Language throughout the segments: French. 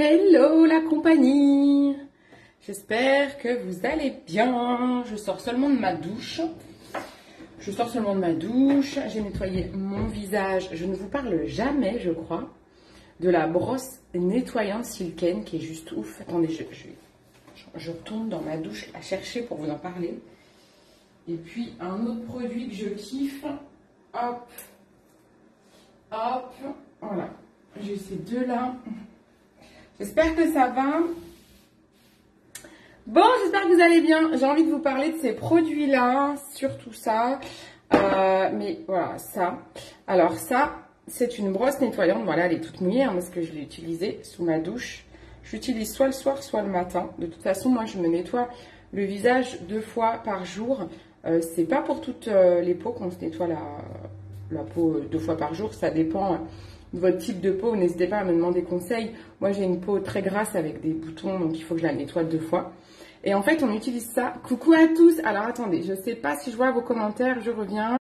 Hello la compagnie. J'espère que vous allez bien. Je sors seulement de ma douche. J'ai nettoyé mon visage. Je ne vous parle jamais, je crois, de la brosse nettoyante Silken qui est juste ouf. Attendez, je retourne dans ma douche la chercher pour vous en parler. Et puis un autre produit que je kiffe. Hop. Hop. Voilà. J'ai ces deux-là. J'espère que ça va. Bon, j'espère que vous allez bien. J'ai envie de vous parler de ces produits-là, surtout ça. Mais voilà, ça. Alors ça, c'est une brosse nettoyante. Voilà, elle est toute mouillée hein, parce que je l'ai utilisée sous ma douche. Je l'utilise soit le soir, soit le matin. De toute façon, moi, je me nettoie le visage 2 fois par jour. C'est pas pour toutes les peaux qu'on se nettoie la peau 2 fois par jour. Ça dépend de votre type de peau. N'hésitez pas à me demander conseil. Moi, j'ai une peau très grasse avec des boutons, donc il faut que je la nettoie 2 fois. Et en fait, on utilise ça. Coucou à tous. Alors, attendez, je ne sais pas si je vois vos commentaires. Je reviens.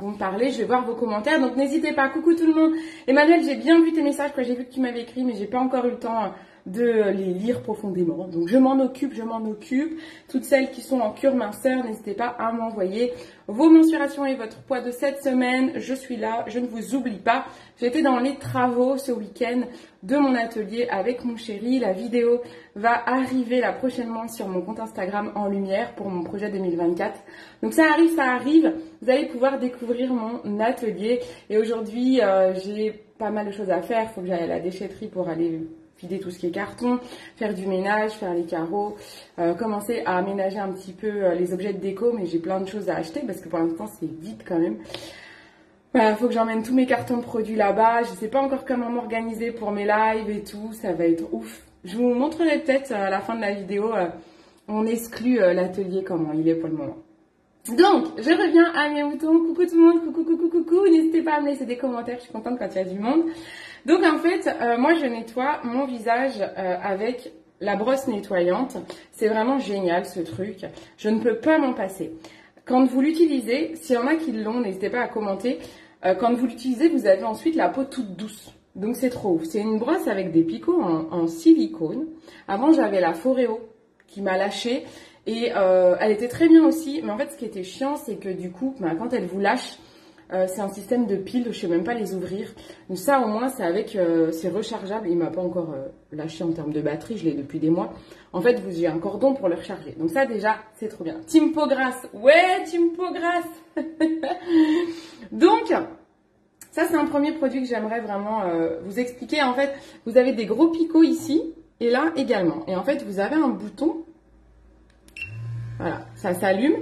Vous me parlez, je vais voir vos commentaires. Donc, n'hésitez pas. Coucou tout le monde. Emmanuel, j'ai bien vu tes messages. J'ai vu que tu m'avais écrit, mais j'ai pas encore eu le temps de les lire profondément. Donc, je m'en occupe. Toutes celles qui sont en cure minceur, n'hésitez pas à m'envoyer vos mensurations et votre poids de cette semaine. Je suis là. Je ne vous oublie pas. J'étais dans les travaux ce week-end de mon atelier avec mon chéri. La vidéo va arriver là prochainement sur mon compte Instagram en lumière pour mon projet 2024. Donc ça arrive. Vous allez pouvoir découvrir mon atelier. Et aujourd'hui, j'ai pas mal de choses à faire. Il faut que j'aille à la déchetterie pour aller vider tout ce qui est carton, faire du ménage, faire les carreaux, commencer à aménager un petit peu les objets de déco. Mais j'ai plein de choses à acheter parce que pour l'instant, c'est vide quand même. Voilà, faut que j'emmène tous mes cartons de produits là-bas. Je sais pas encore comment m'organiser pour mes lives et tout. Ça va être ouf. Je vous montrerai peut-être à la fin de la vidéo. On exclut l'atelier comment il est pour le moment. Donc, je reviens à mes moutons. Coucou tout le monde. Coucou. N'hésitez pas à me laisser des commentaires. Je suis contente quand il y a du monde. Donc, en fait, moi, je nettoie mon visage avec la brosse nettoyante. C'est vraiment génial, ce truc. Je ne peux pas m'en passer. Quand vous l'utilisez, s'il y en a qui l'ont, n'hésitez pas à commenter. Quand vous l'utilisez, vous avez ensuite la peau toute douce. Donc c'est trop ouf. C'est une brosse avec des picots en silicone. Avant, j'avais la Foreo qui m'a lâché. Et elle était très bien aussi. Mais en fait, ce qui était chiant, c'est que du coup, quand elle vous lâche, c'est un système de piles. Je ne sais même pas les ouvrir. Donc ça, au moins, c'est avec, c'est rechargeable. Il ne m'a pas encore lâché en termes de batterie. Je l'ai depuis des mois. En fait, vous avez un cordon pour le recharger. Donc ça, déjà, c'est trop bien. Team peau grasse. Ouais, team peau grasse. Donc, ça, c'est un premier produit que j'aimerais vraiment vous expliquer. En fait, vous avez des gros picots ici et là également. Et en fait, vous avez un bouton. Voilà, ça s'allume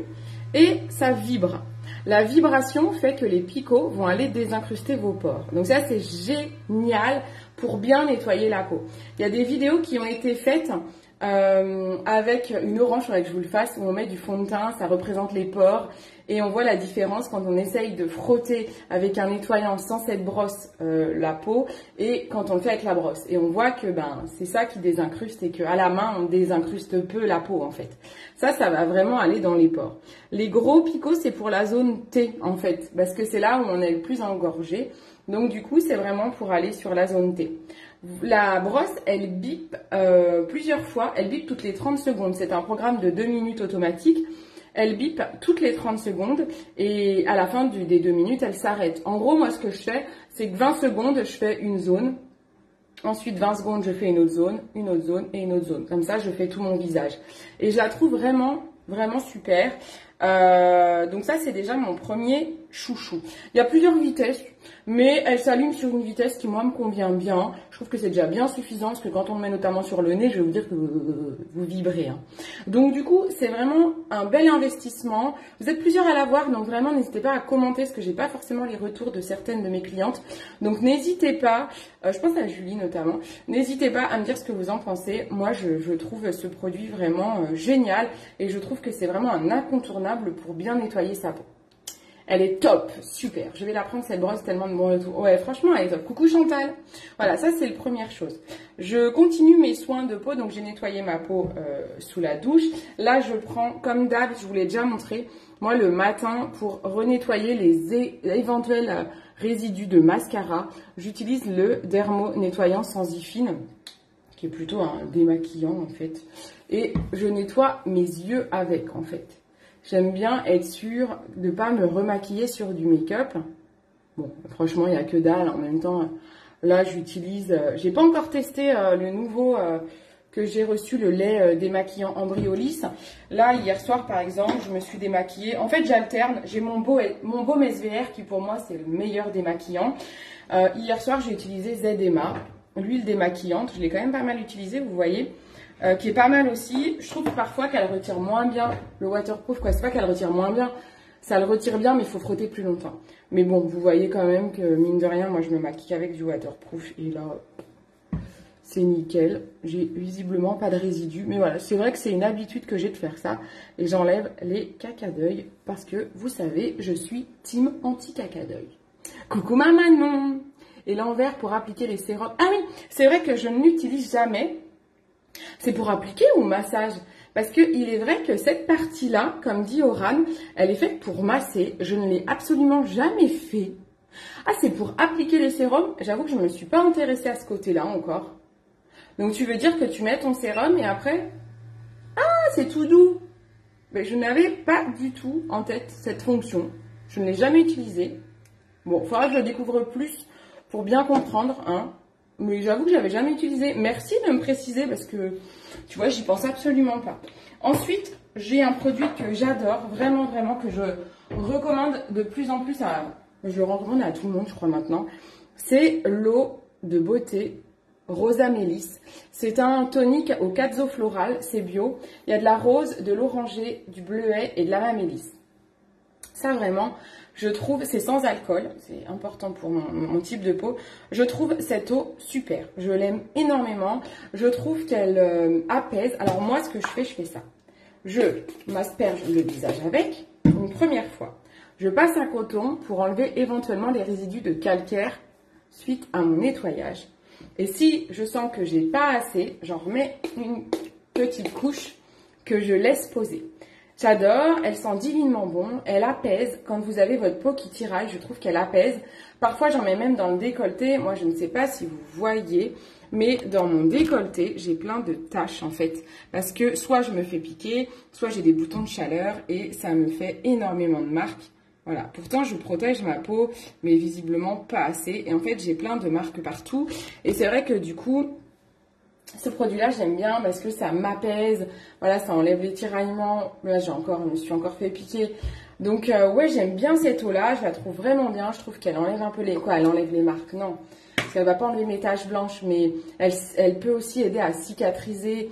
et ça vibre. La vibration fait que les picots vont aller désincruster vos pores. Donc ça, c'est génial pour bien nettoyer la peau. Il y a des vidéos qui ont été faites avec une orange, il faudrait que je vous le fasse, où on met du fond de teint, ça représente les pores. Et on voit la différence quand on essaye de frotter avec un nettoyant sans cette brosse la peau et quand on le fait avec la brosse. Et on voit que c'est ça qui désincruste et qu'à la main, on désincruste peu la peau en fait. Ça va vraiment aller dans les pores. Les gros picots, c'est pour la zone T en fait, parce que c'est là où on est le plus engorgé. Donc du coup, c'est vraiment pour aller sur la zone T. La brosse, elle bip plusieurs fois. Elle bip toutes les 30 secondes. C'est un programme de 2 minutes automatique. Elle bip toutes les 30 secondes et à la fin des 2 minutes, elle s'arrête. En gros, moi, ce que je fais, c'est que 20 secondes, je fais une zone. Ensuite, 20 secondes, je fais une autre zone et une autre zone. Comme ça, je fais tout mon visage. Et je la trouve vraiment, vraiment super. Donc ça, c'est déjà mon premier chouchou. Il y a plusieurs vitesses, mais elle s'allume sur une vitesse qui, moi, me convient bien. Je trouve que c'est déjà bien suffisant, parce que quand on le met notamment sur le nez, je vais vous dire que vous vibrez. Hein. Donc du coup, c'est vraiment un bel investissement. Vous êtes plusieurs à l'avoir, donc vraiment, n'hésitez pas à commenter, parce que j'ai pas forcément les retours de certaines de mes clientes. Donc n'hésitez pas, je pense à Julie notamment, n'hésitez pas à me dire ce que vous en pensez. Moi, je trouve ce produit vraiment génial, et je trouve que c'est vraiment un incontournable pour bien nettoyer sa peau. Elle est top, super. Je vais la prendre cette brosse tellement de bon retour. Ouais, franchement, elle est top. Coucou Chantal. Voilà, ça c'est la première chose. Je continue mes soins de peau. Donc j'ai nettoyé ma peau sous la douche. Là, je prends, comme d'hab, je vous l'ai déjà montré, Moi, le matin, pour renettoyer les éventuels résidus de mascara, j'utilise le Dermo nettoyant Sensifine, qui est plutôt un démaquillant en fait. Et je nettoie mes yeux avec en fait. J'aime bien être sûre de ne pas me remaquiller sur du make-up. Bon, franchement, il n'y a que dalle. En même temps, là, j'utilise... j'ai pas encore testé le nouveau que j'ai reçu, le lait démaquillant Ambriolis. Là, hier soir, par exemple, je me suis démaquillée. En fait, j'alterne. J'ai mon baume SVR qui, pour moi, c'est le meilleur démaquillant. Hier soir, j'ai utilisé Zema, l'huile démaquillante. Je l'ai quand même pas mal utilisée, vous voyez. Qui est pas mal aussi. Je trouve parfois qu'elle retire moins bien le waterproof, quoi. C'est pas qu'elle retire moins bien, ça le retire bien, mais il faut frotter plus longtemps. Mais bon, vous voyez quand même que mine de rien, moi je me maquille avec du waterproof et là, c'est nickel. J'ai visiblement pas de résidus, mais voilà, c'est vrai que c'est une habitude que j'ai de faire ça et j'enlève les caca d'œil parce que vous savez, je suis team anti-caca d'œil. Coucou ma Manon. Et l'envers pour appliquer les sérums. Ah oui, c'est vrai que je ne l'utilise jamais. C'est pour appliquer ou massage? Parce qu'il est vrai que cette partie-là, comme dit Oran, elle est faite pour masser. Je ne l'ai absolument jamais fait. Ah, c'est pour appliquer les sérums? J'avoue que je ne me suis pas intéressée à ce côté-là encore. Donc tu veux dire que tu mets ton sérum et après... Ah, c'est tout doux. Mais je n'avais pas du tout en tête cette fonction. Je ne l'ai jamais utilisée. Bon, il faudra que je le découvre plus pour bien comprendre, hein. Mais j'avoue que je l'avais jamais utilisé. Merci de me préciser parce que, tu vois, j'y pense absolument pas. Ensuite, j'ai un produit que j'adore, vraiment, vraiment, que je recommande de plus en plus à... Je le recommande à tout le monde, je crois, maintenant. C'est l'eau de beauté Rosa Mélisse. C'est un tonique au katzo floral, c'est bio. Il y a de la rose, de l'oranger, du bleuet et de la mélisse. Ça, vraiment... Je trouve, c'est sans alcool, c'est important pour mon type de peau. Je trouve cette eau super, je l'aime énormément. Je trouve qu'elle apaise. Alors moi, ce que je fais ça. Je m'asperge le visage avec, une première fois. Je passe un coton pour enlever éventuellement les résidus de calcaire suite à mon nettoyage. Et si je sens que j'ai pas assez, j'en remets une petite couche que je laisse poser. J'adore, elle sent divinement bon, elle apaise. Quand vous avez votre peau qui tiraille, je trouve qu'elle apaise. Parfois, j'en mets même dans le décolleté. Moi, je ne sais pas si vous voyez, mais dans mon décolleté, j'ai plein de taches en fait. Parce que soit je me fais piquer, soit j'ai des boutons de chaleur et ça me fait énormément de marques. Voilà, pourtant je protège ma peau, mais visiblement pas assez. Et en fait, j'ai plein de marques partout. Et c'est vrai que du coup... Ce produit-là, j'aime bien parce que ça m'apaise. Voilà, ça enlève les tiraillements. Là, je me suis encore fait piquer. Donc, ouais, j'aime bien cette eau-là. Je la trouve vraiment bien. Je trouve qu'elle enlève un peu les... Quoi, elle enlève les marques? Non. Parce qu'elle va pas enlever mes taches blanches, mais elle peut aussi aider à cicatriser.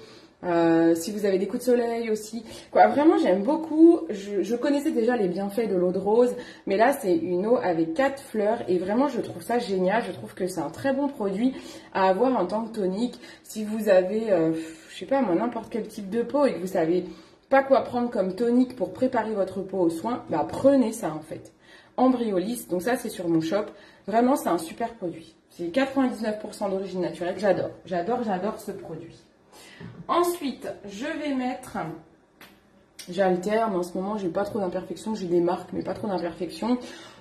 Si vous avez des coups de soleil aussi. Quoi, vraiment, j'aime beaucoup. Je connaissais déjà les bienfaits de l'eau de rose, mais là, c'est une eau avec 4 fleurs et vraiment, je trouve ça génial. Je trouve que c'est un très bon produit à avoir en tant que tonique. Si vous avez, je sais pas moi, n'importe quel type de peau et que vous savez pas quoi prendre comme tonique pour préparer votre peau aux soins, bah prenez ça en fait. Ambriolis, donc ça, c'est sur mon shop. Vraiment, c'est un super produit. C'est 99% d'origine naturelle. J'adore, j'adore, j'adore ce produit. Ensuite, je vais mettre, j'alterne, en ce moment j'ai pas trop d'imperfections, j'ai des marques mais pas trop d'imperfections,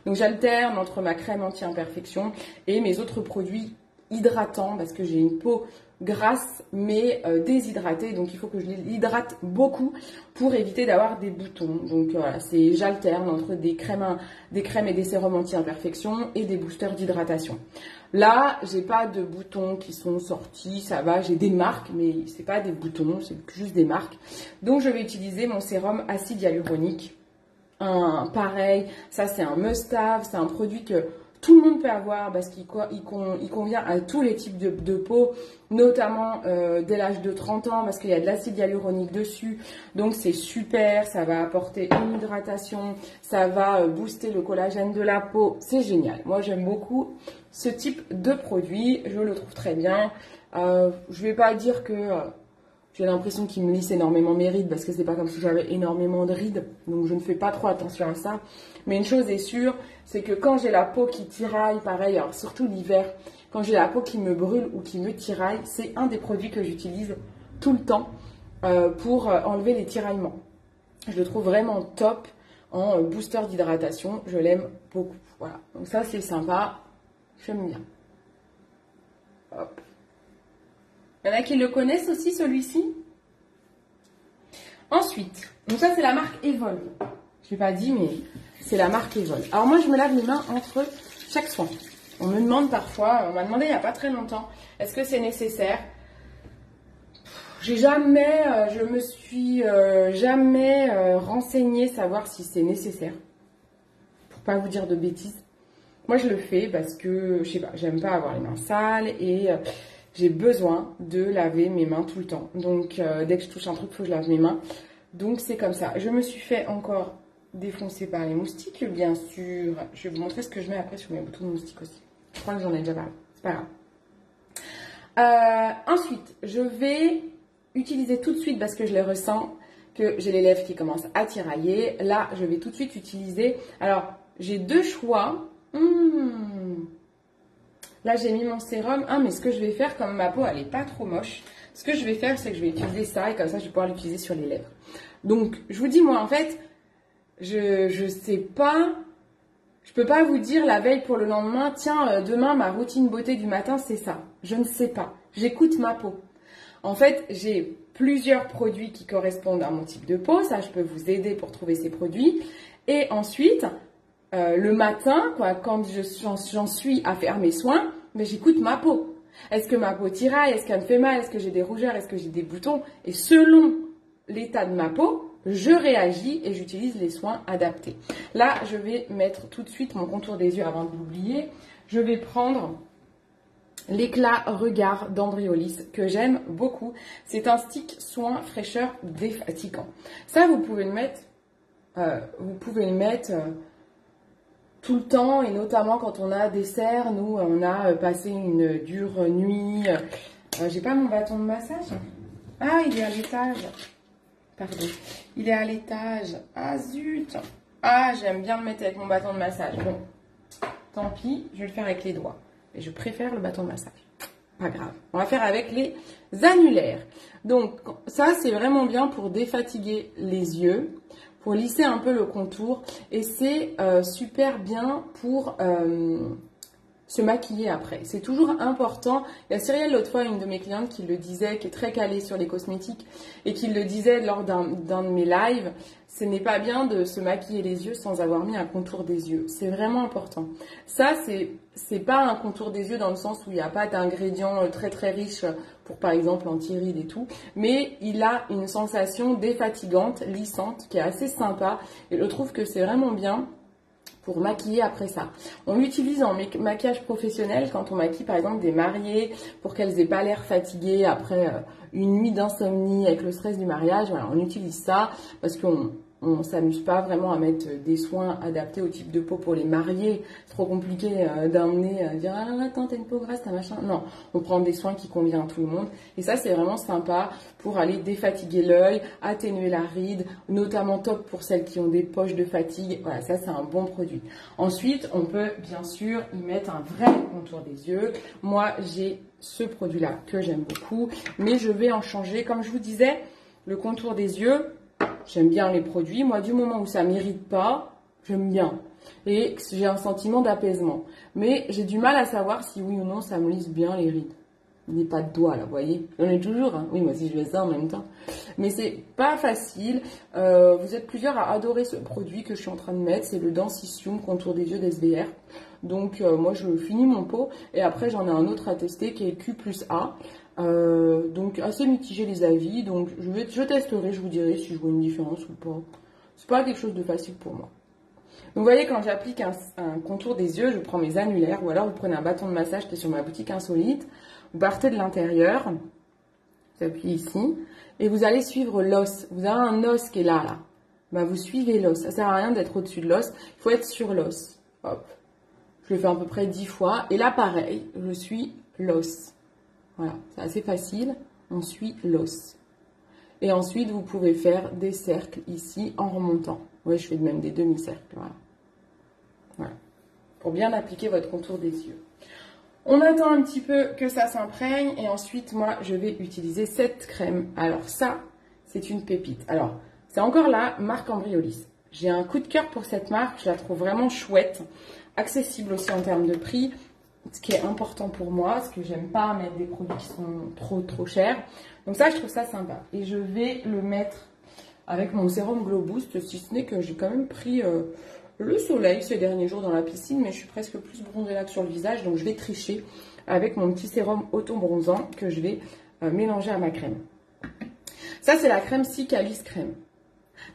donc j'alterne entre ma crème anti-imperfection et mes autres produits hydratants parce que j'ai une peau grasse mais déshydratée, donc il faut que je l'hydrate beaucoup pour éviter d'avoir des boutons. Donc voilà, j'alterne entre des crèmes et des sérums anti-imperfection et des boosters d'hydratation. Là, j'ai pas de boutons qui sont sortis, ça va, j'ai des marques, mais c'est pas des boutons, c'est juste des marques. Donc je vais utiliser mon sérum acide hyaluronique. Pareil, ça c'est un must-have, c'est un produit que tout le monde peut avoir parce qu'il convient à tous les types de peau, notamment dès l'âge de 30 ans parce qu'il y a de l'acide hyaluronique dessus. Donc c'est super, ça va apporter une hydratation, ça va booster le collagène de la peau, c'est génial. Moi j'aime beaucoup ce type de produit, je le trouve très bien. Je vais pas dire que j'ai l'impression qu'il me lisse énormément mes rides parce que c'est pas comme si j'avais énormément de rides, donc je ne fais pas trop attention à ça. Mais une chose est sûre, c'est que quand j'ai la peau qui tiraille, pareil, alors surtout l'hiver, quand j'ai la peau qui me brûle ou qui me tiraille, c'est un des produits que j'utilise tout le temps pour enlever les tiraillements. Je le trouve vraiment top. en booster d'hydratation. Je l'aime beaucoup. Voilà, donc ça c'est sympa, j'aime bien. Hop. Il y en a qui le connaissent aussi, celui-ci. Ensuite, donc ça c'est la marque Evolve. Je l'ai pas dit, mais c'est la marque Evolve. Alors moi, je me lave les mains entre chaque soin. On me demande parfois, on m'a demandé il n'y a pas très longtemps, est-ce que c'est nécessaire? Je me suis jamais renseignée savoir si c'est nécessaire. Pour pas vous dire de bêtises. Moi, je le fais parce que, je sais pas, j'aime pas avoir les mains sales et j'ai besoin de laver mes mains tout le temps. Donc, dès que je touche un truc, il faut que je lave mes mains. Donc, c'est comme ça. Je me suis fait encore défoncer par les moustiques, bien sûr. Je vais vous montrer ce que je mets après sur mes boutons de moustiques aussi. Je crois que j'en ai déjà parlé. C'est pas grave. Ensuite, je vais utiliser tout de suite, parce que je le ressens, que j'ai les lèvres qui commencent à tirailler. Là, je vais tout de suite utiliser... Alors, j'ai deux choix. Là, j'ai mis mon sérum. Mais ce que je vais faire, comme ma peau, elle n'est pas trop moche, ce que je vais faire, c'est que je vais utiliser ça et comme ça, je vais pouvoir l'utiliser sur les lèvres. Donc, je vous dis, moi, en fait, je sais pas... Je peux pas vous dire la veille pour le lendemain, tiens, demain, ma routine beauté du matin, c'est ça. Je ne sais pas. J'écoute ma peau. En fait, j'ai plusieurs produits qui correspondent à mon type de peau. Ça, je peux vous aider pour trouver ces produits. Et ensuite, le matin, quoi, quand j'en suis à faire mes soins, mais j'écoute ma peau. Est-ce que ma peau tiraille? Est-ce qu'elle me fait mal? Est-ce que j'ai des rougeurs? Est-ce que j'ai des boutons? Et selon l'état de ma peau, je réagis et j'utilise les soins adaptés. Là, je vais mettre tout de suite mon contour des yeux avant de l'oublier. Je vais prendre l'éclat regard d'Andriolis que j'aime beaucoup. C'est un stick soin fraîcheur défatigant. Ça, vous pouvez le mettre, tout le temps et notamment quand on a des cernes. Nous, on a passé une dure nuit. J'ai pas mon bâton de massage. Ah, il est à l'étage. Pardon. Il est à l'étage. Ah, zut. Ah, j'aime bien le mettre avec mon bâton de massage. Bon, tant pis, je vais le faire avec les doigts. Et je préfère le bâton de massage. Pas grave. On va faire avec les annulaires. Donc, ça, c'est vraiment bien pour défatiguer les yeux, pour lisser un peu le contour. Et c'est super bien pour se maquiller après. C'est toujours important. Il y a Cyrielle l'autre fois, une de mes clientes, qui le disait, qui est très calée sur les cosmétiques, et qui le disait lors d'un de mes lives, ce n'est pas bien de se maquiller les yeux sans avoir mis un contour des yeux. C'est vraiment important. Ça, c'est pas un contour des yeux dans le sens où il n'y a pas d'ingrédients très très riches pour par exemple anti-rides et tout, mais il a une sensation défatigante, lissante, qui est assez sympa, et je trouve que c'est vraiment bien pour maquiller après ça. On l'utilise en maquillage professionnel quand on maquille par exemple des mariées pour qu'elles aient pas l'air fatiguées après une nuit d'insomnie avec le stress du mariage. Voilà, on utilise ça parce qu'on s'amuse pas vraiment à mettre des soins adaptés au type de peau pour les mariés. C'est trop compliqué d'emmener, dire ah attends t'as une peau grasse, t'as machin. Non, on prend des soins qui conviennent à tout le monde. Et ça c'est vraiment sympa pour aller défatiguer l'œil, atténuer la ride, notamment top pour celles qui ont des poches de fatigue. Voilà, ça c'est un bon produit. Ensuite, on peut bien sûr y mettre un vrai contour des yeux. Moi j'ai ce produit-là que j'aime beaucoup, mais je vais en changer. Comme je vous disais, le contour des yeux, j'aime bien les produits. Moi, du moment où ça ne m'irrite pas, j'aime bien. Et j'ai un sentiment d'apaisement. Mais j'ai du mal à savoir si oui ou non ça me lisse bien les rides. Il n'est pas de doigts là, vous voyez. J'en ai toujours, hein. Oui, moi aussi je fais ça en même temps. Mais c'est pas facile. Vous êtes plusieurs à adorer ce produit que je suis en train de mettre. C'est le Densitium Contour des yeux d'SVR. Donc moi je finis mon pot. Et après j'en ai un autre à tester qui est Q+A. Donc assez mitigé les avis, donc je testerai, je vous dirai si je vois une différence ou pas. C'est pas quelque chose de facile pour moi. Donc vous voyez, quand j'applique un contour des yeux, je prends mes annulaires, ou alors vous prenez un bâton de massage qui est sur ma boutique Insolite, vous partez de l'intérieur, vous appuyez ici, et vous allez suivre l'os. Vous avez un os qui est là. Bah, vous suivez l'os, ça sert à rien d'être au-dessus de l'os, il faut être sur l'os. Hop, je le fais à peu près 10 fois, et là pareil, je suis l'os. Voilà, c'est assez facile, on suit l'os. Et ensuite, vous pouvez faire des cercles ici en remontant. Oui, je fais même des demi-cercles, voilà. Pour bien appliquer votre contour des yeux. On attend un petit peu que ça s'imprègne et ensuite, moi, je vais utiliser cette crème. Alors ça, c'est une pépite. Alors, c'est encore la marque Andriolis. J'ai un coup de cœur pour cette marque, je la trouve vraiment chouette, accessible aussi en termes de prix, ce qui est important pour moi, parce que j'aime pas mettre des produits qui sont trop chers. Donc ça, je trouve ça sympa. Et je vais le mettre avec mon sérum Glow Boost, si ce n'est que j'ai quand même pris le soleil ces derniers jours dans la piscine, mais je suis presque plus bronzée là que sur le visage, donc je vais tricher avec mon petit sérum auto-bronzant que je vais mélanger à ma crème. Ça, c'est la crème Cicalis Crème.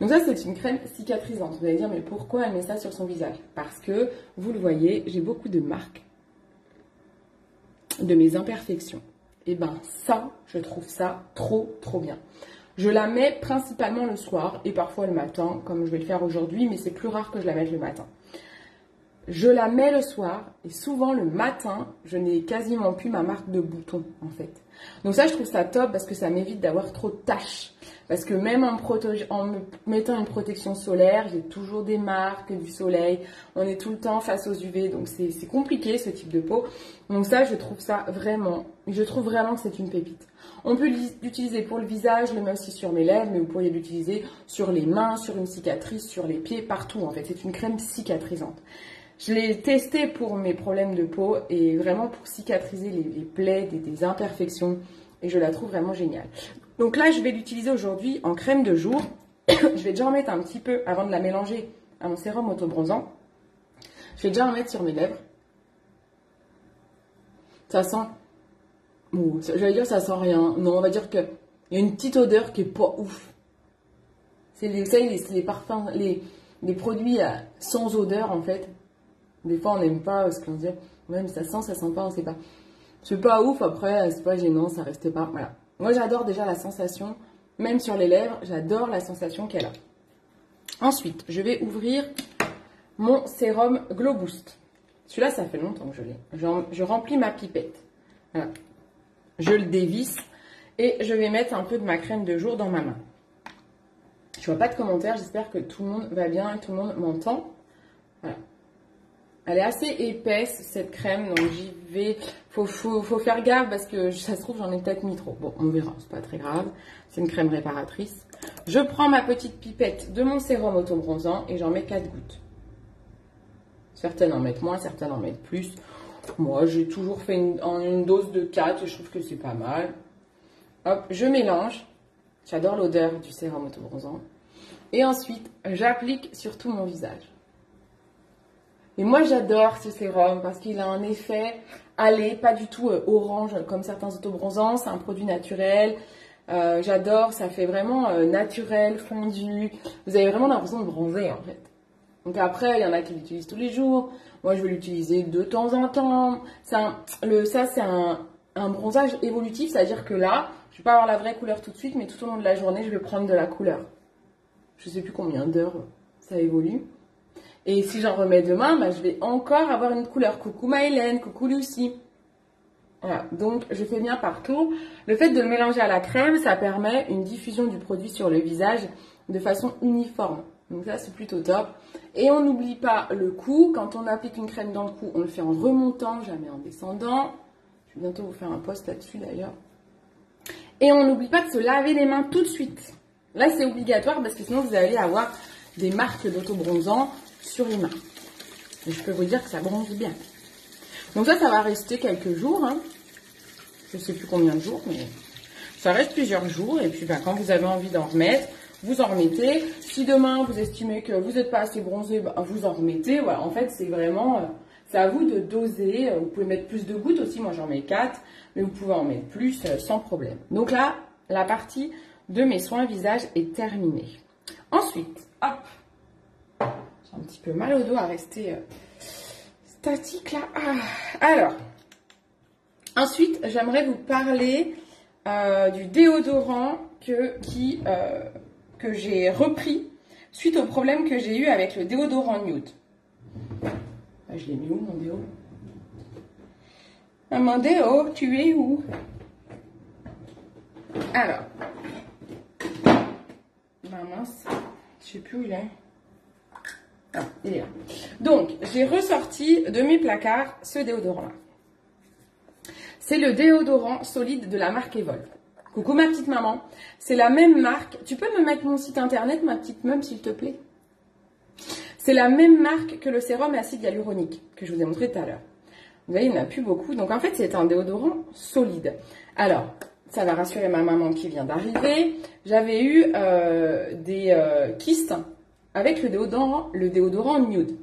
Donc ça, c'est une crème cicatrisante. Vous allez dire, mais pourquoi elle met ça sur son visage? Parce que, vous le voyez, j'ai beaucoup de marques de mes imperfections. Et ben ça, je trouve ça trop bien. Je la mets principalement le soir et parfois le matin, comme je vais le faire aujourd'hui, mais c'est plus rare que je la mette le matin. Je la mets le soir et souvent le matin, je n'ai quasiment plus ma marque de boutons en fait. Donc ça, je trouve ça top parce que ça m'évite d'avoir trop de taches. Parce que même en me mettant une protection solaire, j'ai toujours des marques du soleil. On est tout le temps face aux UV, donc c'est compliqué ce type de peau. Donc ça, je trouve vraiment que c'est une pépite. On peut l'utiliser pour le visage, je le mets aussi sur mes lèvres, mais vous pourriez l'utiliser sur les mains, sur une cicatrice, sur les pieds, partout en fait. C'est une crème cicatrisante. Je l'ai testé pour mes problèmes de peau et vraiment pour cicatriser les plaies, des imperfections. Et je la trouve vraiment géniale. Donc là, je vais l'utiliser aujourd'hui en crème de jour. Je vais déjà en mettre un petit peu avant de la mélanger à mon sérum auto-bronzant. Je vais déjà en mettre sur mes lèvres. Ça sent... Bon, j'allais dire ça sent rien. Non, on va dire qu'il y a une petite odeur qui est pas ouf. C'est les parfums, les produits sans odeur en fait. Des fois, on n'aime pas ce qu'on dit. Même ça sent pas, on sait pas. C'est pas ouf, après, c'est pas gênant, ça reste pas. Voilà. Moi, j'adore déjà la sensation, même sur les lèvres, j'adore la sensation qu'elle a. Ensuite, je vais ouvrir mon sérum Glow Boost. Celui-là, ça fait longtemps que je l'ai. Je remplis ma pipette. Voilà. Je le dévisse et je vais mettre un peu de ma crème de jour dans ma main. Je vois pas de commentaires, j'espère que tout le monde va bien et tout le monde m'entend. Voilà. Elle est assez épaisse cette crème, donc j'y vais. Faut faire gaffe parce que ça se trouve j'en ai peut-être mis trop. Bon, on verra, c'est pas très grave. C'est une crème réparatrice. Je prends ma petite pipette de mon sérum auto-bronzant et j'en mets 4 gouttes. Certaines en mettent moins, certaines en mettent plus. Moi, j'ai toujours fait une dose de 4 et je trouve que c'est pas mal. Hop, je mélange. J'adore l'odeur du sérum auto-bronzant. Et ensuite, j'applique sur tout mon visage. Et moi, j'adore ce sérum parce qu'il a un effet allé, pas du tout orange comme certains autobronzants. C'est un produit naturel. J'adore, ça fait vraiment naturel, fondu. Vous avez vraiment l'impression de bronzer en fait. Donc après, il y en a qui l'utilisent tous les jours. Moi, je vais l'utiliser de temps en temps. Ça, c'est un bronzage évolutif, c'est-à-dire que là, je ne vais pas avoir la vraie couleur tout de suite, mais tout au long de la journée, je vais prendre de la couleur. Je ne sais plus combien d'heures ça évolue. Et si j'en remets demain, bah, je vais encore avoir une couleur. Coucou Maëlène, coucou Lucie. Voilà, donc je fais bien partout. Le fait de le mélanger à la crème, ça permet une diffusion du produit sur le visage de façon uniforme. Donc ça, c'est plutôt top. Et on n'oublie pas le cou. Quand on applique une crème dans le cou, on le fait en remontant, jamais en descendant. Je vais bientôt vous faire un post là-dessus d'ailleurs. Et on n'oublie pas de se laver les mains tout de suite. Là, c'est obligatoire parce que sinon, vous allez avoir des marques d'auto-bronzant sur les mains. Et je peux vous dire que ça bronze bien. Donc ça va rester quelques jours. Hein. Je ne sais plus combien de jours, mais ça reste plusieurs jours. Et puis bah, quand vous avez envie d'en remettre, vous en remettez. Si demain vous estimez que vous n'êtes pas assez bronzé, bah, vous en remettez. Voilà, en fait, c'est vraiment, c'est à vous de doser. Vous pouvez mettre plus de gouttes aussi. Moi, j'en mets 4, mais vous pouvez en mettre plus sans problème. Donc là, la partie de mes soins visage est terminée. Ensuite, hop. J'ai un petit peu mal au dos à rester statique là. Alors, ensuite, j'aimerais vous parler du déodorant que j'ai repris suite au problème que j'ai eu avec le déodorant nude. Je l'ai mis où mon déo? Mon déo, tu es où? Alors, mince, je sais plus où il est. Ah, il est là. Donc, j'ai ressorti de mes placards ce déodorant-là. C'est le déodorant solide de la marque Evolve. Coucou ma petite maman, c'est la même marque. Tu peux me mettre mon site internet, ma petite meuf, s'il te plaît? C'est la même marque que le sérum acide hyaluronique que je vous ai montré tout à l'heure. Vous voyez, il n'y en a plus beaucoup. Donc en fait, c'est un déodorant solide. Alors, ça va rassurer ma maman qui vient d'arriver. J'avais eu des kystes avec le déodorant Nude.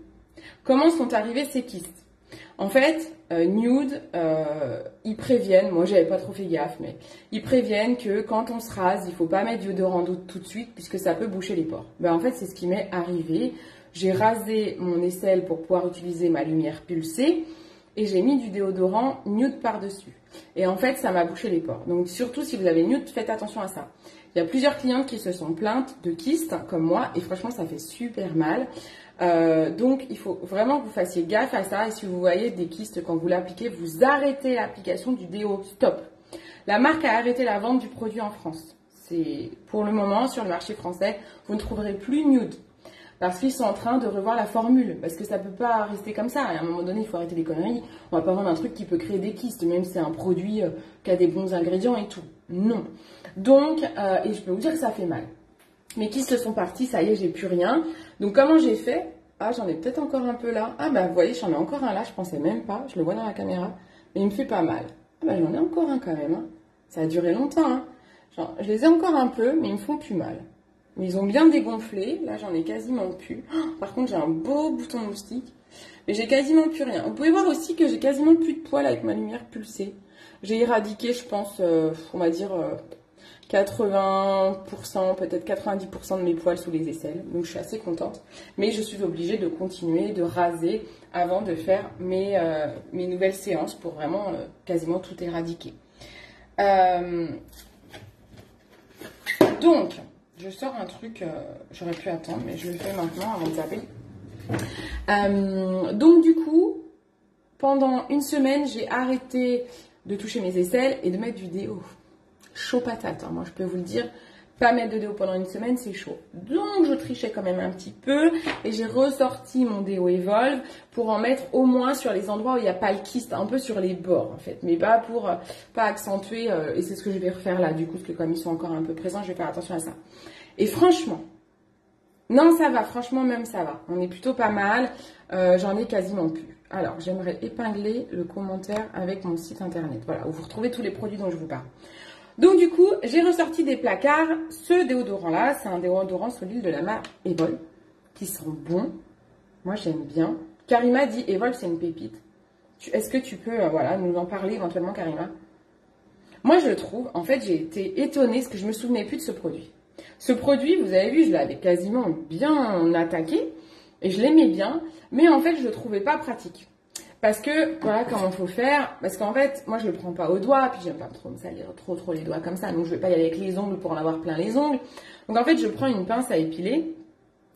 Comment sont arrivés ces kystes? En fait, Nude, ils préviennent, moi j'avais pas trop fait gaffe, mais ils préviennent que quand on se rase, il faut pas mettre du déodorant tout de suite puisque ça peut boucher les pores. Ben, en fait, c'est ce qui m'est arrivé. J'ai rasé mon aisselle pour pouvoir utiliser ma lumière pulsée et j'ai mis du déodorant Nude par-dessus. Et en fait, ça m'a bouché les pores. Donc surtout si vous avez Nude, faites attention à ça. Il y a plusieurs clientes qui se sont plaintes de kystes comme moi et franchement, ça fait super mal. Donc il faut vraiment que vous fassiez gaffe à ça et si vous voyez des kystes quand vous l'appliquez, vous arrêtez l'application du déo, stop. La marque a arrêté la vente du produit en France. C'est pour le moment sur le marché français, vous ne trouverez plus Nude parce qu'ils sont en train de revoir la formule parce que ça peut pas rester comme ça. Et à un moment donné, il faut arrêter les conneries. On va pas vendre un truc qui peut créer des kystes, même si c'est un produit qui a des bons ingrédients et tout. Non. Donc, et je peux vous dire que ça fait mal. Mes kystes sont partis, ça y est, j'ai plus rien. Donc comment j'ai fait? Ah, j'en ai peut-être encore un peu là. Ah bah vous voyez, j'en ai encore un là, je pensais même pas. Je le vois dans la caméra. Mais il me fait pas mal. Ah bah j'en ai encore un quand même. Hein. Ça a duré longtemps. Hein. Genre, je les ai encore un peu, mais ils me font plus mal. Mais ils ont bien dégonflé. Là, j'en ai quasiment plus. Oh, par contre, j'ai un beau bouton moustique. Mais j'ai quasiment plus rien. Vous pouvez voir aussi que j'ai quasiment plus de poils avec ma lumière pulsée. J'ai éradiqué, je pense, on va dire... 80%, peut-être 90% de mes poils sous les aisselles. Donc je suis assez contente. Mais je suis obligée de continuer de raser avant de faire mes nouvelles séances pour vraiment quasiment tout éradiquer. Donc, je sors un truc, j'aurais pu attendre, mais je le fais maintenant avant de zapper. Donc du coup, pendant une semaine, j'ai arrêté de toucher mes aisselles et de mettre du déo. Chaud patate, hein. Moi je peux vous le dire, pas mettre de déo pendant une semaine, c'est chaud. Donc je trichais quand même un petit peu et j'ai ressorti mon déo Evolve pour en mettre au moins sur les endroits où il n'y a pas le kyste, un peu sur les bords en fait, mais pas pour pas accentuer, et c'est ce que je vais refaire là du coup, parce que comme ils sont encore un peu présents, je vais faire attention à ça. Et franchement, non ça va, franchement même ça va, on est plutôt pas mal, j'en ai quasiment plus. Alors j'aimerais épingler le commentaire avec mon site internet, voilà, où vous retrouvez tous les produits dont je vous parle. Donc du coup, j'ai ressorti des placards. Ce déodorant-là, c'est un déodorant solide de la marque Evolve, qui sent bon. Moi, j'aime bien. Karima dit, Evolve, c'est une pépite. Est-ce que tu peux voilà, nous en parler éventuellement, Karima? Moi, je le trouve, en fait, j'ai été étonnée parce que je ne me souvenais plus de ce produit. Ce produit, vous avez vu, je l'avais quasiment bien attaqué et je l'aimais bien, mais en fait, je ne le trouvais pas pratique. Parce que, voilà comment il faut faire. Parce qu'en fait, moi, je ne le prends pas au doigt. Puis, j'aime pas trop me salir trop les doigts comme ça. Donc, je ne vais pas y aller avec les ongles pour en avoir plein les ongles. Donc, en fait, je prends une pince à épiler,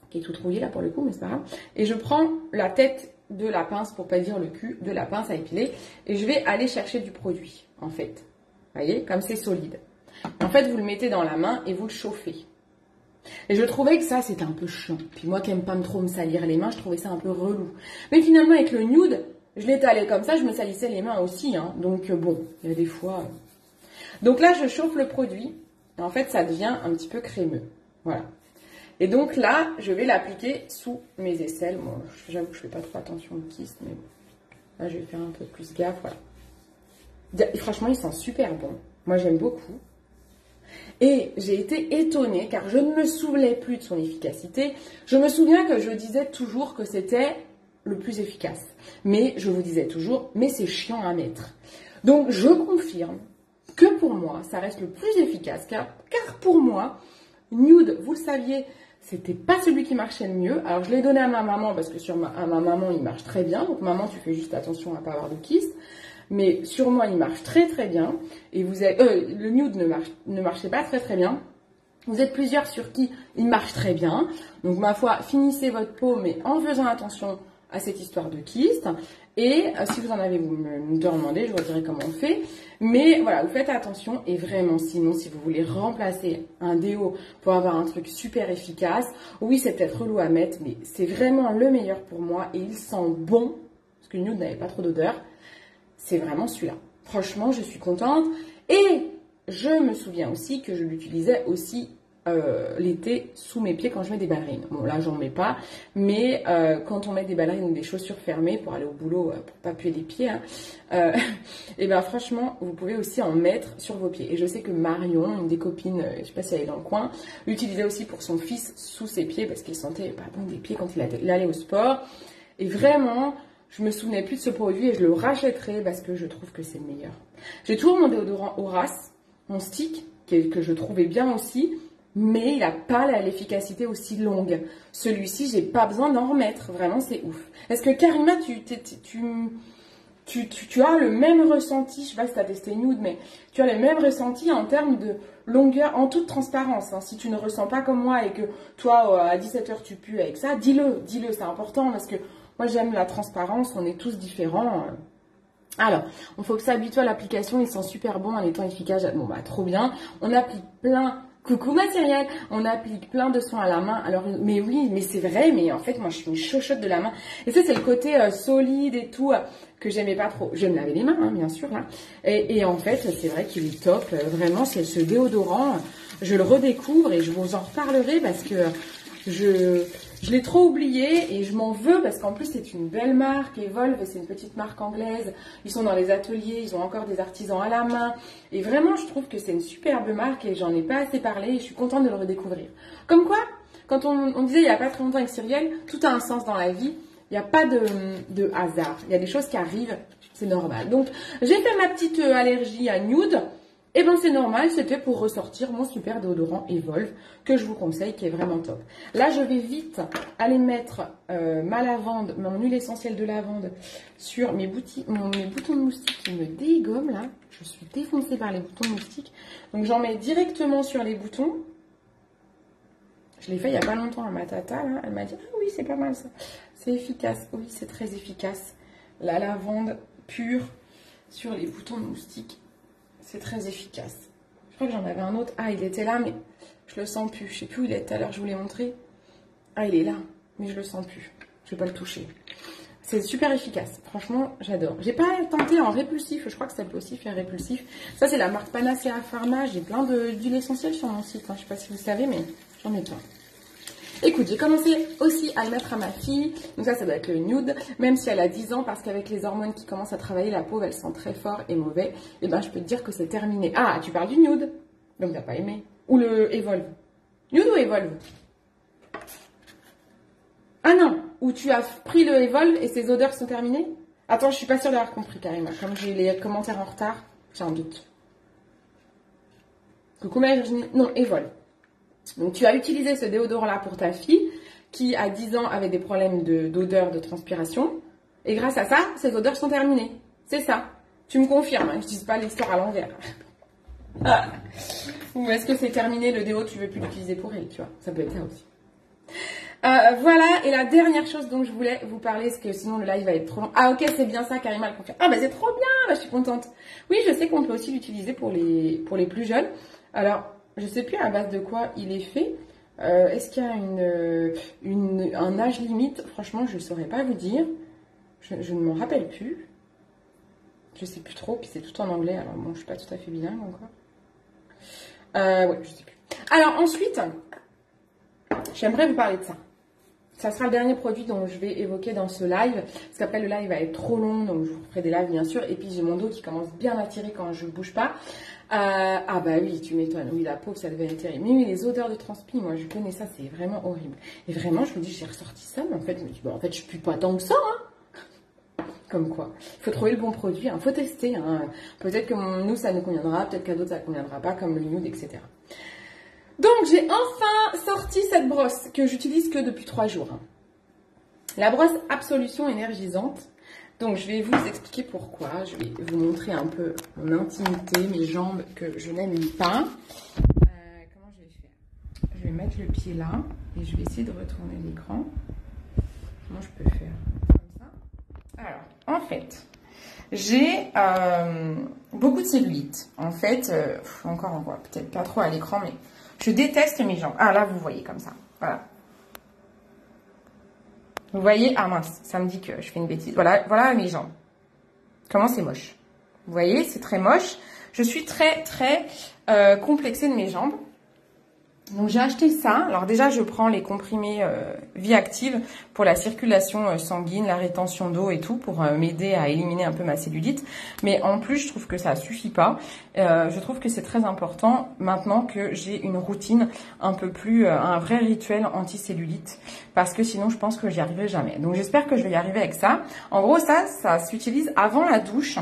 qui est toute rouillée là pour le coup, mais c'est pas grave. Et je prends la tête de la pince, pour pas dire le cul, de la pince à épiler. Et je vais aller chercher du produit, en fait. Vous voyez, comme c'est solide. En fait, vous le mettez dans la main et vous le chauffez. Et je trouvais que ça, c'était un peu chiant. Puis moi qui n'aime pas trop me salir les mains, je trouvais ça un peu relou. Mais finalement, avec le Nude... Je l'étalais comme ça, je me salissais les mains aussi. Hein. Donc bon, il y a des fois... Donc là, je chauffe le produit. Et en fait, ça devient un petit peu crémeux. Voilà. Et donc là, je vais l'appliquer sous mes aisselles. Bon, j'avoue que je ne fais pas trop attention au kyste, mais bon. Là, je vais faire un peu plus gaffe. Voilà. Et franchement, il sent super bon. Moi, j'aime beaucoup. Et j'ai été étonnée, car je ne me souvenais plus de son efficacité. Je me souviens que je disais toujours que c'était... le plus efficace. Mais je vous disais toujours, mais c'est chiant à mettre. Donc je confirme que pour moi, ça reste le plus efficace, car pour moi, Nude, vous le saviez, c'était pas celui qui marchait le mieux. Alors je l'ai donné à ma maman, parce que à ma maman, il marche très bien. Donc maman, tu fais juste attention à ne pas avoir de kyste. Mais sur moi, il marche très très bien. Et vous avez, le Nude ne marchait pas très très bien. Vous êtes plusieurs sur qui il marche très bien. Donc ma foi, finissez votre peau, mais en faisant attention à cette histoire de kyste. Et si vous en avez, vous me demandez, je vous dirai comment on fait. Mais voilà, vous faites attention. Et vraiment, sinon, si vous voulez remplacer un déo pour avoir un truc super efficace, oui, c'est peut-être relou à mettre, mais c'est vraiment le meilleur pour moi. Et il sent bon, parce que Nude n'avait pas trop d'odeur. C'est vraiment celui-là. Franchement, je suis contente. Et je me souviens aussi que je l'utilisais aussi l'été sous mes pieds quand je mets des ballerines. Bon, là, j'en mets pas, mais quand on met des ballerines ou des chaussures fermées pour aller au boulot, pour pas puer les pieds, hein, et ben franchement, vous pouvez aussi en mettre sur vos pieds. Et je sais que Marion, une des copines, je sais pas si elle est dans le coin, l'utilisait aussi pour son fils sous ses pieds parce qu'il sentait pas bon des pieds quand il allait au sport. Et vraiment, je me souvenais plus de ce produit et je le rachèterai parce que je trouve que c'est le meilleur. J'ai toujours mon déodorant Horace, mon stick, que je trouvais bien aussi, mais il n'a pas l'efficacité aussi longue. Celui-ci, j'ai pas besoin d'en remettre. Vraiment, c'est ouf. Est-ce que Karima, tu as le même ressenti, je sais pas si tu as testé Nude, mais tu as le même ressenti en termes de longueur, en toute transparence. Hein. Si tu ne ressens pas comme moi et que toi, à 17h, tu pues avec ça, dis-le, c'est important parce que moi, j'aime la transparence, on est tous différents. Alors, il faut que ça habitue à l'application, ils sont super bons en étant efficaces. Bon, bah, trop bien. On applique plein... Coucou matériel, on applique plein de soins à la main. Alors, mais oui, mais c'est vrai, mais en fait, moi, je suis une chochotte de la main. Et ça, c'est le côté solide et tout que j'aimais pas trop. Je me lavais les mains, hein, bien sûr. Hein. Et en fait, c'est vrai qu'il est top. Vraiment, c'est ce déodorant. Je le redécouvre et je vous en reparlerai parce que je l'ai trop oublié et je m'en veux parce qu'en plus c'est une belle marque, Evolve, c'est une petite marque anglaise, ils sont dans les ateliers, ils ont encore des artisans à la main et vraiment je trouve que c'est une superbe marque et j'en ai pas assez parlé et je suis contente de le redécouvrir. Comme quoi, quand on disait il n'y a pas très longtemps avec Cyrielle, tout a un sens dans la vie, il n'y a pas de hasard, il y a des choses qui arrivent, c'est normal. Donc j'ai fait ma petite allergie à Nude. Et bien c'est normal, c'était pour ressortir mon super déodorant Evolve que je vous conseille, qui est vraiment top. Là, je vais vite aller mettre ma lavande, mon huile essentielle de lavande sur mes boutons de moustiques qui me dégomment là. Je suis défoncée par les boutons de moustiques. Donc j'en mets directement sur les boutons. Je l'ai fait il n'y a pas longtemps à ma tata, là. Elle m'a dit « Ah oui, c'est pas mal ça. C'est efficace. » Oui, c'est très efficace. La lavande pure sur les boutons de moustiques. C'est très efficace. Je crois que j'en avais un autre. Ah, il était là, mais je le sens plus. Je sais plus où il est tout à l'heure, je vous l'ai montré. Ah, il est là, mais je le sens plus. Je vais pas le toucher. C'est super efficace. Franchement, j'adore. J'ai pas tenté en répulsif. Je crois que ça peut aussi faire répulsif. Ça, c'est la marque Panacea Pharma. J'ai plein d'huiles essentielles sur mon site. Hein. Je sais pas si vous savez, mais j'en ai plein. Écoute, j'ai commencé aussi à le mettre à ma fille. Donc ça doit être le Nude, même si elle a 10 ans, parce qu'avec les hormones qui commencent à travailler, la peau, elle sent très fort et mauvais. Et ben, je peux te dire que c'est terminé. Ah, tu parles du Nude, donc t'as pas aimé. Ou le Evolve. Nude ou Evolve? Ah non, ou tu as pris le Evolve et ses odeurs sont terminées? Attends, je suis pas sûre d'avoir compris, Karima. Comme j'ai les commentaires en retard, j'ai un doute. Coucou ma Virginie. Non, Evolve. Donc, tu as utilisé ce déodorant-là pour ta fille qui, à 10 ans, avait des problèmes d'odeur, de transpiration. Et grâce à ça, ces odeurs sont terminées. C'est ça. Tu me confirmes, hein, que je ne dise pas l'histoire à l'envers. Ou est-ce que c'est terminé, le déo, tu ne veux plus l'utiliser pour elle, tu vois. Ça peut être ça aussi. Voilà, et la dernière chose dont je voulais vous parler, parce que sinon le live va être trop long. Ah ok, c'est bien ça, Karima le confirme. Ah bah c'est trop bien, bah, je suis contente. Oui, je sais qu'on peut aussi l'utiliser pour les plus jeunes. Alors, je ne sais plus à base de quoi il est fait. Est-ce qu'il y a un âge limite? Franchement, je ne saurais pas vous dire. Je ne m'en rappelle plus. Je ne sais plus trop. Puis c'est tout en anglais. Alors bon, je ne suis pas tout à fait bilingue encore. Ouais, je ne sais plus. Alors ensuite, j'aimerais vous parler de ça. Ça sera le dernier produit dont je vais évoquer dans ce live. Parce qu'après, le live va être trop long. Donc, je vous ferai des lives, bien sûr. Et puis, j'ai mon dos qui commence bien à tirer quand je ne bouge pas. Ah bah oui, tu m'étonnes. Oui, la peau, ça devait être terrible. Mais oui, les odeurs de transpi, moi, je connais ça. C'est vraiment horrible. Et vraiment, je me dis, j'ai ressorti ça. Mais en fait, je me dis, bah, en fait, je pue pas tant que ça. Hein. Comme quoi. Il faut trouver le bon produit. Il faut tester. Hein. Peut-être que nous, ça nous conviendra. Peut-être qu'à d'autres, ça ne conviendra pas. Comme le Nude, etc. Donc, j'ai enfin sorti cette brosse que j'utilise que depuis 3 jours. La brosse Absolution énergisante. Donc, je vais vous expliquer pourquoi. Je vais vous montrer un peu mon intimité, mes jambes que je n'aime pas. Comment je vais faire? Je vais mettre le pied là et je vais essayer de retourner l'écran. Comment je peux faire? Comme ça. Alors, en fait, j'ai beaucoup de cellulite. En fait, encore on voit peut-être pas trop à l'écran, mais... Je déteste mes jambes. Ah là, vous voyez comme ça. Voilà. Vous voyez? Ah mince, ça me dit que je fais une bêtise. Voilà, voilà mes jambes. Comment c'est moche. Vous voyez, c'est très moche. Je suis très, très complexée de mes jambes. Donc j'ai acheté ça. Alors déjà je prends les comprimés Vie Active pour la circulation sanguine, la rétention d'eau et tout, pour m'aider à éliminer un peu ma cellulite. Mais en plus je trouve que ça suffit pas. Je trouve que c'est très important maintenant que j'ai une routine un peu plus, un vrai rituel anti-cellulite. Parce que sinon je pense que j'y arriverai jamais. Donc j'espère que je vais y arriver avec ça. En gros ça s'utilise avant la douche.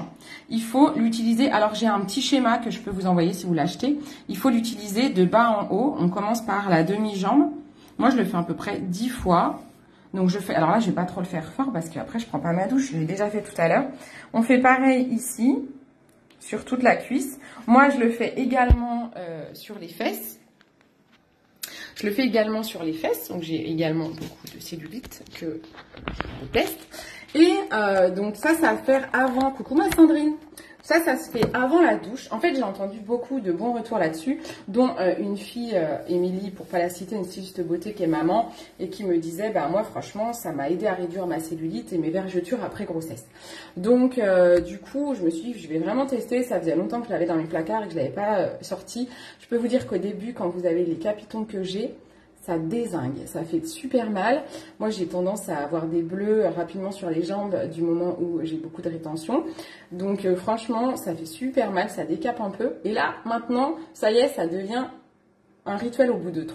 Il faut l'utiliser, alors j'ai un petit schéma que je peux vous envoyer si vous l'achetez. Il faut l'utiliser de bas en haut. On commence par la demi-jambe. Moi, je le fais à peu près 10 fois. Donc, je fais... Alors là, je vais pas trop le faire fort parce qu'après, je prends pas ma douche. Je l'ai déjà fait tout à l'heure. On fait pareil ici, sur toute la cuisse. Moi, je le fais également sur les fesses. Je le fais également sur les fesses. Donc, j'ai également beaucoup de cellulite que je déteste. Et donc, ça va faire avant... Coucou ma Sandrine. Ça se fait avant la douche. En fait, j'ai entendu beaucoup de bons retours là-dessus, dont une fille, Émilie, pour pas la citer, une styliste beauté qui est maman, et qui me disait, bah moi, franchement, ça m'a aidé à réduire ma cellulite et mes vergetures après grossesse. Donc, du coup, je me suis dit, je vais vraiment tester. Ça faisait longtemps que je l'avais dans mes placards et que je l'avais pas sorti. Je peux vous dire qu'au début, quand vous avez les capitons que j'ai, ça dézingue, ça fait super mal. Moi, j'ai tendance à avoir des bleus rapidement sur les jambes du moment où j'ai beaucoup de rétention. Donc, franchement, ça fait super mal, ça décape un peu. Et là, maintenant, ça y est, ça devient un rituel au bout de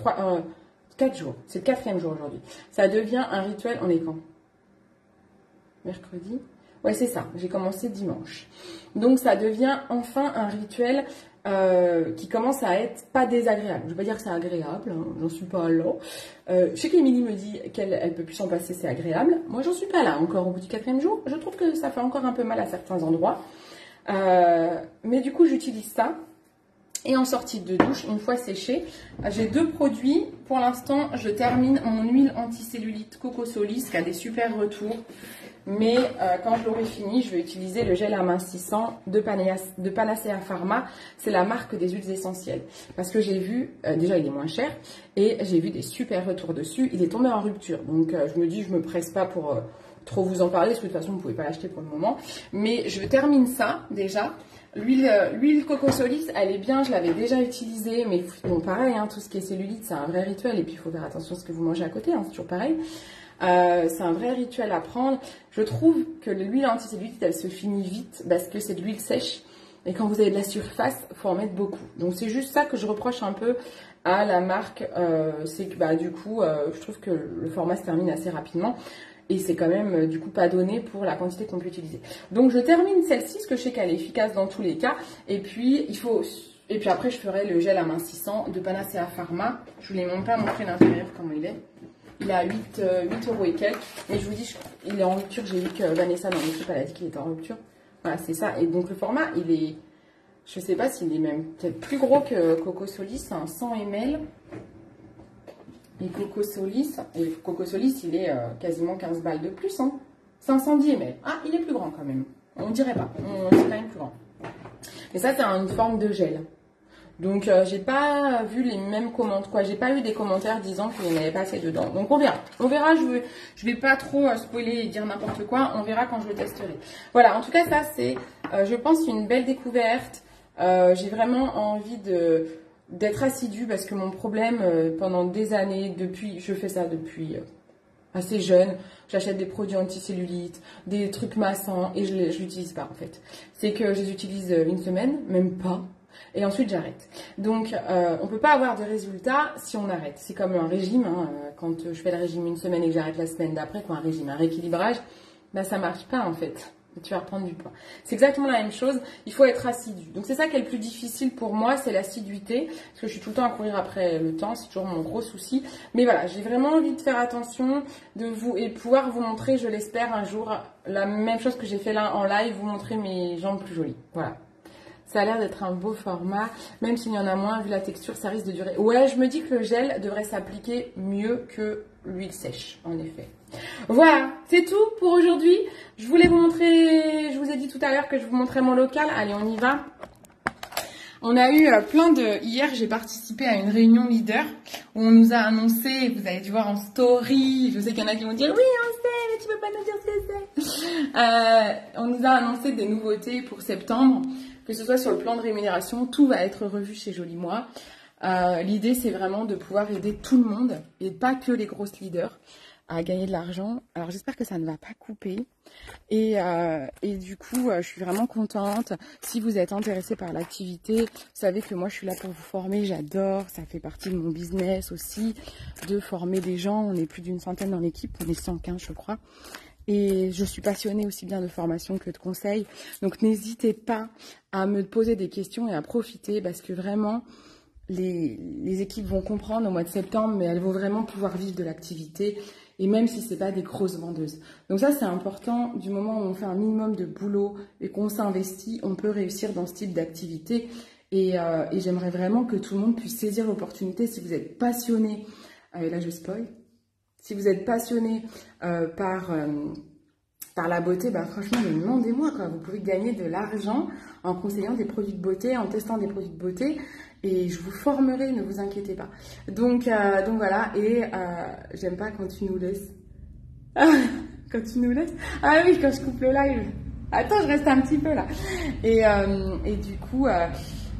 4 jours. C'est le 4e jour aujourd'hui. Ça devient un rituel, on est quand? Mercredi? Ouais, c'est ça, j'ai commencé dimanche. Donc, ça devient enfin un rituel qui commence à être pas désagréable. Je ne vais pas dire que c'est agréable, hein, j'en suis pas là. Je sais qu'Émilie me dit qu'elle peut plus s'en passer, c'est agréable. Moi, j'en suis pas là encore au bout du 4e jour. Je trouve que ça fait encore un peu mal à certains endroits. Mais du coup, j'utilise ça. Et en sortie de douche, une fois séché, j'ai 2 produits. Pour l'instant, je termine mon huile anticellulite Coco Solis qui a des super retours. Mais quand je l'aurai fini, je vais utiliser le gel amincissant de Panacea Pharma. C'est la marque des huiles essentielles. Parce que j'ai vu, déjà il est moins cher, et j'ai vu des super retours dessus. Il est tombé en rupture. Donc je me dis, je me presse pas pour trop vous en parler, parce que de toute façon, vous ne pouvez pas l'acheter pour le moment. Mais je termine ça déjà. L'huile Coco Solis, elle est bien, je l'avais déjà utilisée. Mais bon, pareil, hein, tout ce qui est cellulite, c'est un vrai rituel. Et puis il faut faire attention à ce que vous mangez à côté, hein, c'est toujours pareil. C'est un vrai rituel à prendre. Je trouve que l'huile anticellulite, elle se finit vite parce que c'est de l'huile sèche. Et quand vous avez de la surface, il faut en mettre beaucoup. Donc c'est juste ça que je reproche un peu à la marque. C'est que bah, du coup, je trouve que le format se termine assez rapidement. Et c'est quand même du coup pas donné pour la quantité qu'on peut utiliser. Donc je termine celle-ci, parce que je sais qu'elle est efficace dans tous les cas. Et puis après je ferai le gel amincissant de Panacea Pharma. Je ne vous l'ai même pas montré l'intérieur comment il est. Il est à 8 € et quelques. Mais je vous dis, il est en rupture. J'ai vu que Vanessa dans l'équipe, elle a dit qu'il était en rupture. Voilà, c'est ça. Et donc le format, il est... Je ne sais pas s'il est même peut-être plus gros que Coco Solis. C'est un 100 ml. Et Coco Solis, il est quasiment 15 balles de plus. Hein. 510 ml. Ah, il est plus grand quand même. On ne dirait pas. C'est quand même plus grand. Mais ça, c'est une forme de gel. Donc, j'ai pas vu les mêmes commentaires, j'ai pas eu des commentaires disant qu'il n'y en avait pas assez dedans. Donc, on verra. On verra, je vais pas trop spoiler et dire n'importe quoi. On verra quand je le testerai. Voilà, en tout cas, ça, c'est, je pense, une belle découverte. J'ai vraiment envie d'être assidue parce que mon problème, pendant des années, je fais ça depuis assez jeune, j'achète des produits anti-cellulite, des trucs massants et je l'utilise pas, en fait. C'est que je les utilise une semaine, même pas. Et ensuite j'arrête. Donc on peut pas avoir de résultats si on arrête. C'est comme un régime, hein. Quand je fais le régime une semaine et que j'arrête la semaine d'après, quoi, un régime, un rééquilibrage, bah ça marche pas en fait. Tu vas reprendre du poids. C'est exactement la même chose, il faut être assidu. Donc c'est ça qui est le plus difficile pour moi, c'est l'assiduité, parce que je suis tout le temps à courir après le temps, c'est toujours mon gros souci. Mais voilà, j'ai vraiment envie de faire attention et pouvoir vous montrer, je l'espère un jour, la même chose que j'ai fait là en live, vous montrer mes jambes plus jolies. Voilà. Ça a l'air d'être un beau format, même s'il y en a moins, vu la texture, ça risque de durer. Ouais, je me dis que le gel devrait s'appliquer mieux que l'huile sèche, en effet. Voilà, c'est tout pour aujourd'hui. Je voulais vous montrer, je vous ai dit tout à l'heure que je vous montrais mon local. Allez, on y va. On a eu hier, j'ai participé à une réunion leader où on nous a annoncé, vous avez dû voir en story, je sais qu'il y en a qui vont dire oui, on sait, mais tu peux pas nous dire ce que c'est. On nous a annoncé des nouveautés pour septembre. Que ce soit sur le plan de rémunération, tout va être revu chez Joli Moi. L'idée, c'est vraiment de pouvoir aider tout le monde et pas que les grosses leaders à gagner de l'argent. Alors, j'espère que ça ne va pas couper. Et du coup, je suis vraiment contente. Si vous êtes intéressé par l'activité, vous savez que moi, je suis là pour vous former. J'adore. Ça fait partie de mon business aussi, de former des gens. On est plus d'une centaine dans l'équipe. On est 115, je crois. Et je suis passionnée aussi bien de formation que de conseils. Donc, n'hésitez pas à me poser des questions et à profiter parce que vraiment, les équipes vont comprendre au mois de septembre, mais elles vont vraiment pouvoir vivre de l'activité. Et même si c'est pas des grosses vendeuses. Donc ça, c'est important. Du moment où on fait un minimum de boulot et qu'on s'investit, on peut réussir dans ce type d'activité. Et j'aimerais vraiment que tout le monde puisse saisir l'opportunité. Si vous êtes passionné, et là je spoil, si vous êtes passionné par la beauté, bah franchement, demandez-moi quoi. Vous pouvez gagner de l'argent en conseillant des produits de beauté, en testant des produits de beauté. Et je vous formerai, ne vous inquiétez pas. Donc voilà, et j'aime pas quand tu nous laisses. Quand tu nous laisses. Ah oui, quand je coupe le live. Attends, je reste un petit peu là. Et du coup,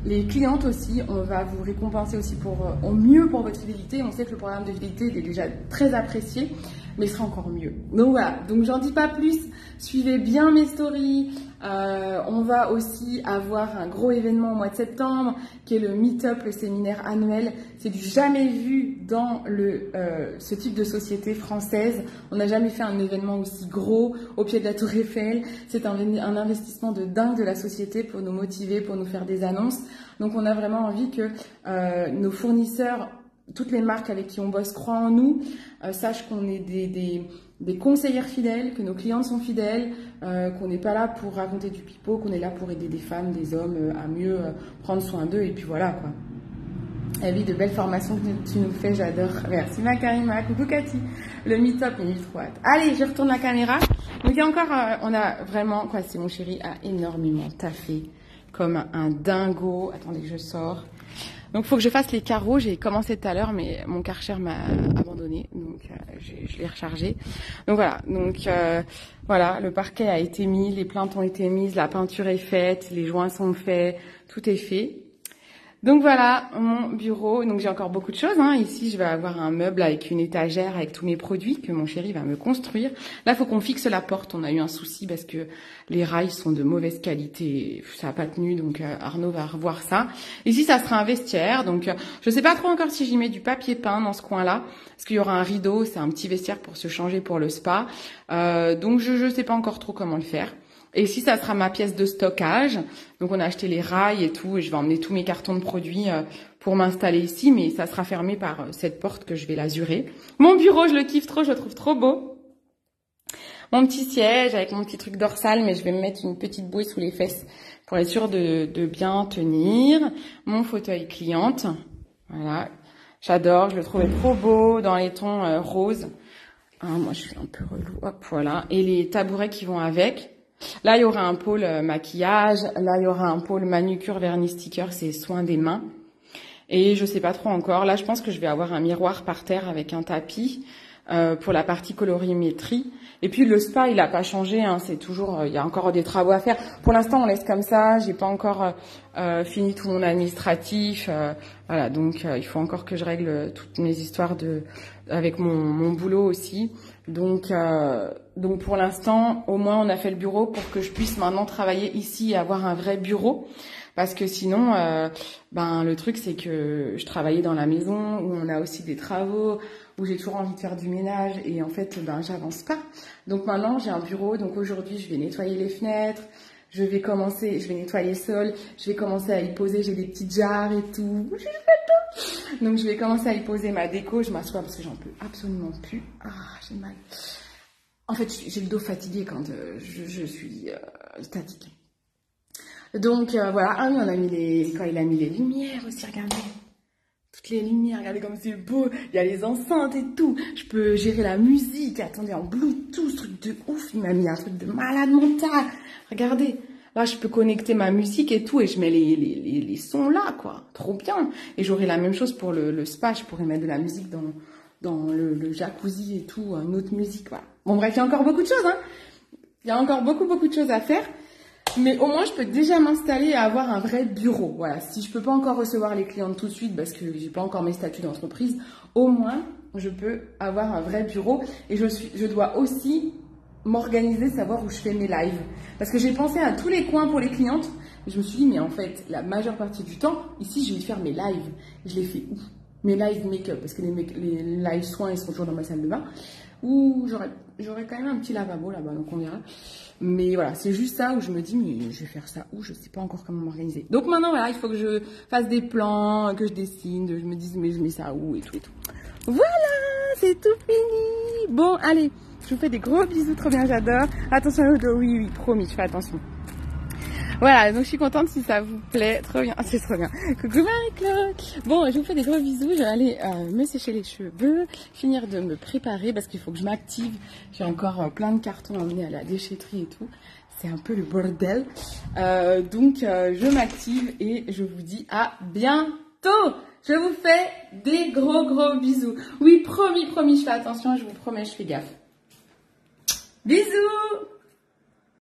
les clientes aussi, on va vous récompenser aussi au mieux pour votre fidélité. On sait que le programme de fidélité il est déjà très apprécié, mais il sera encore mieux. Donc voilà, donc j'en dis pas plus. Suivez bien mes stories. On va aussi avoir un gros événement au mois de septembre qui est le Meetup, le séminaire annuel. C'est du jamais vu dans ce type de société française. On n'a jamais fait un événement aussi gros au pied de la Tour Eiffel. C'est un investissement de dingue de la société pour nous motiver, pour nous faire des annonces. Donc on a vraiment envie que nos fournisseurs, toutes les marques avec qui on bosse croient en nous, sachent qu'on est des conseillères fidèles, que nos clientes sont fidèles, qu'on n'est pas là pour raconter du pipeau, qu'on est là pour aider des femmes, des hommes à mieux prendre soin d'eux. Et puis voilà quoi. Avis de belles formations que tu nous fais, j'adore. Merci ma Karima, coucou Cathy. Le meet-up, il est trop hâte. Allez, je retourne la caméra. Donc il y a encore, on a vraiment, quoi, c'est mon chéri a énormément taffé comme un dingo. Attendez, je sors. Donc, il faut que je fasse les carreaux. J'ai commencé tout à l'heure, mais mon Karcher m'a abandonné. Donc, je l'ai rechargé. Donc, voilà. Donc, voilà, le parquet a été mis, les plaintes ont été mises, la peinture est faite, les joints sont faits, tout est fait. Donc voilà mon bureau. Donc j'ai encore beaucoup de choses. Ici, je vais avoir un meuble avec une étagère avec tous mes produits que mon chéri va me construire. Là, il faut qu'on fixe la porte. On a eu un souci parce que les rails sont de mauvaise qualité. Ça n'a pas tenu, donc Arnaud va revoir ça. Ici, ça sera un vestiaire. Donc je sais pas trop encore si j'y mets du papier peint dans ce coin-là. Parce qu'il y aura un rideau. C'est un petit vestiaire pour se changer pour le spa. Donc je sais pas encore trop comment le faire. Et ici, ça sera ma pièce de stockage. Donc, on a acheté les rails et tout. Et je vais emmener tous mes cartons de produits pour m'installer ici. Mais ça sera fermé par cette porte que je vais l'azurer. Mon bureau, je le kiffe trop. Je le trouve trop beau. Mon petit siège avec mon petit truc dorsal. Mais je vais me mettre une petite bouée sous les fesses pour être sûre de bien tenir. Mon fauteuil cliente. Voilà. J'adore. Je le trouvais trop beau dans les tons roses. Moi, je suis un peu relou. Hop, voilà. Et les tabourets qui vont avec. Là, il y aura un pôle maquillage. Là, il y aura un pôle manucure, vernis, sticker, c'est soins des mains. Et je sais pas trop encore. Là, je pense que je vais avoir un miroir par terre avec un tapis pour la partie colorimétrie. Et puis le spa, il a pas changé. C'est toujours, il y a encore des travaux à faire. Pour l'instant, on laisse comme ça. J'ai pas encore fini tout mon administratif. Voilà, donc il faut encore que je règle toutes mes histoires avec mon boulot aussi. Donc pour l'instant, au moins, on a fait le bureau pour que je puisse maintenant travailler ici et avoir un vrai bureau. Parce que sinon, le truc, c'est que je travaillais dans la maison où on a aussi des travaux, où j'ai toujours envie de faire du ménage et en fait, j'avance pas. Donc maintenant, j'ai un bureau. Donc aujourd'hui, je vais nettoyer les fenêtres. Je vais nettoyer le sol. Je vais commencer à y poser. J'ai des petites jarres et tout. Donc je vais commencer à y poser ma déco. Je m'assois parce que j'en peux absolument plus. J'ai mal. En fait, j'ai le dos fatigué quand je suis statique. Donc voilà. Ah oui, quand il a mis les lumières aussi, regardez. Toutes les lumières, regardez comme c'est beau. Il y a les enceintes et tout. Je peux gérer la musique. Attendez, en Bluetooth, ce truc de ouf. Il m'a mis un truc de malade mental. Regardez. Là, je peux connecter ma musique et tout. Et je mets les sons là, quoi. Trop bien. Et j'aurai la même chose pour le spa. Je pourrais mettre de la musique dans le jacuzzi et tout. Une autre musique, voilà. Bon, bref, il y a encore beaucoup de choses, Il y a encore beaucoup de choses à faire. Mais au moins, je peux déjà m'installer et avoir un vrai bureau. Voilà, si je peux pas encore recevoir les clientes tout de suite parce que j'ai pas encore mes statuts d'entreprise, au moins, je peux avoir un vrai bureau. Et je dois aussi m'organiser, savoir où je fais mes lives. Parce que j'ai pensé à tous les coins pour les clientes. Et je me suis dit, mais en fait, la majeure partie du temps, ici, je vais faire mes lives. Je les fais où? Mes live make-up, parce que les live soins, ils sont toujours dans ma salle de bain. Ou j'aurais quand même un petit lavabo là-bas, donc on verra. Mais voilà, c'est juste ça où je me dis, mais je vais faire ça où? Je sais pas encore comment m'organiser. Donc maintenant, voilà, il faut que je fasse des plans, que je dessine, je me dise, mais je mets ça où et tout et tout. Voilà, c'est tout fini. Bon, allez, je vous fais des gros bisous, trop bien, j'adore. Attention au dos, oui, promis, je fais attention. Voilà, donc je suis contente si ça vous plaît. Trop bien, c'est trop bien. Coucou Marie-Claude. Bon, je vous fais des gros bisous. Je vais aller me sécher les cheveux, finir de me préparer parce qu'il faut que je m'active. J'ai encore plein de cartons à emmener à la déchetterie et tout. C'est un peu le bordel. Donc, je m'active et je vous dis à bientôt. Je vous fais des gros bisous. Oui, promis, je fais attention. Je vous promets, je fais gaffe. Bisous.